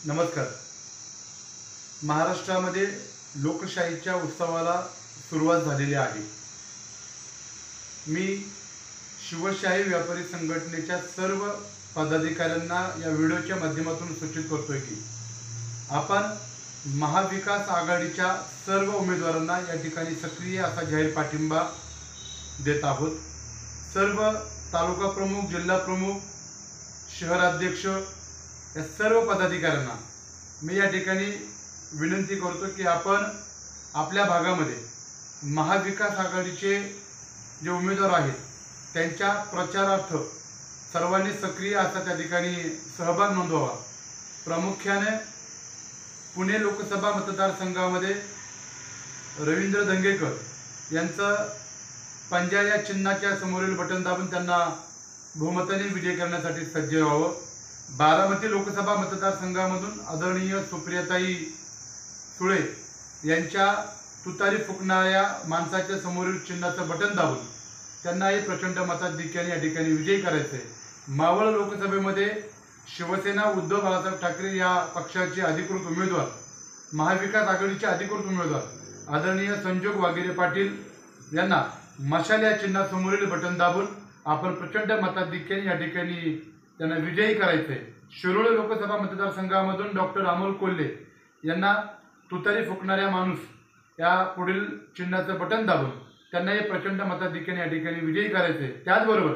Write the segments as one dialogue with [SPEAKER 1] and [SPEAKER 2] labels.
[SPEAKER 1] नमस्कार। महाराष्ट्रामध्ये लोकशाहीच्या उत्सवाला सुरुवात झालेली आहे। मी शिवशाही व्यापारी संघटनेच्या सर्व पदाधिकाऱ्यांना या व्हिडिओच्या माध्यमातून सूचित करतोय की आपण महाविकास आघाडीच्या सर्व उमेदवारांना या ठिकाणी सक्रिय असा जाहीर पाठिंबा देत आहोत। सर्व तालुका प्रमुख, जिल्हा प्रमुख, शहराध्यक्ष या सर्व पदाधिकाऱ्यांना मी या ठिकाणी विनंती करतो की आपण आपल्या भागामध्ये महाविकास आघाडीचे जे उमेदवार आहेत त्यांच्या प्रचारार्थ सर्वांनी सक्रिय असा त्या ठिकाणी सहभाग नोंदवावा। प्रामुख्याने पुणे लोकसभा मतदारसंघामध्ये रवींद्र धंगेकर यांचं पंजा या चिन्हाच्या समोरील बटन दाबून त्यांना बहुमताने विजय करण्यासाठी सज्ज व्हावं। बारामती लोकसभा मतदारसंघामधून आदरणीय सुप्रियाताई सुळे यांच्या तुतारी फुकणाऱ्या माणसाच्या समोरील चिन्हाचं बटन दाबून त्यांनाही प्रचंड मताधिक्याने या ठिकाणी विजयी करायचे। मावळ लोकसभेमध्ये शिवसेना उद्धव बाळासाहेब ठाकरे या पक्षाचे अधिकृत उमेदवार, महाविकास आघाडीचे अधिकृत उमेदवार आदरणीय संजोग वाघेरे पाटील यांना मशाल या चिन्हासमोरील बटन दाबून आपण प्रचंड मताधिक्याने या ठिकाणी त्यांना विजयी करायचे। शिरोळ लोकसभा मतदारसंघामधून डॉक्टर अमोल कोल्हे यांना तुतारी फुकणाऱ्या माणूस या पुढील चिन्हाचं बटन दाबून त्यांनाही प्रचंड मताधिक्याने या ठिकाणी विजयी करायचे। त्याचबरोबर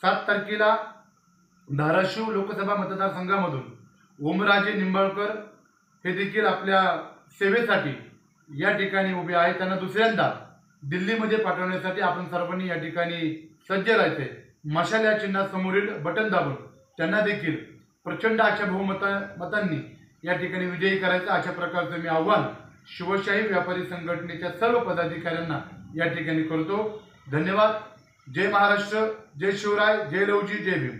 [SPEAKER 1] 7 तारखेला धाराशिव लोकसभा मतदारसंघामधून ओमराजे निंबाळकर हे देखील आपल्या सेवेसाठी या ठिकाणी उभे आहेत। त्यांना दुसऱ्यांदा दिल्लीमध्ये पाठवण्यासाठी आपण सर्वांनी या ठिकाणी सज्ज राहायचे। मशाल या चिन्हासमोरील बटन दाबून त्यांना देखील प्रचंड अशा बहुमतांनी या ठिकाणी विजयी करायचं, अशा प्रकारचं मी आव्हान शिवशाही व्यापारी संघटनेच्या सर्व पदाधिकाऱ्यांना या ठिकाणी करतो। धन्यवाद। जय महाराष्ट्र, जय शिवराय, जय लवजी, जय भीम।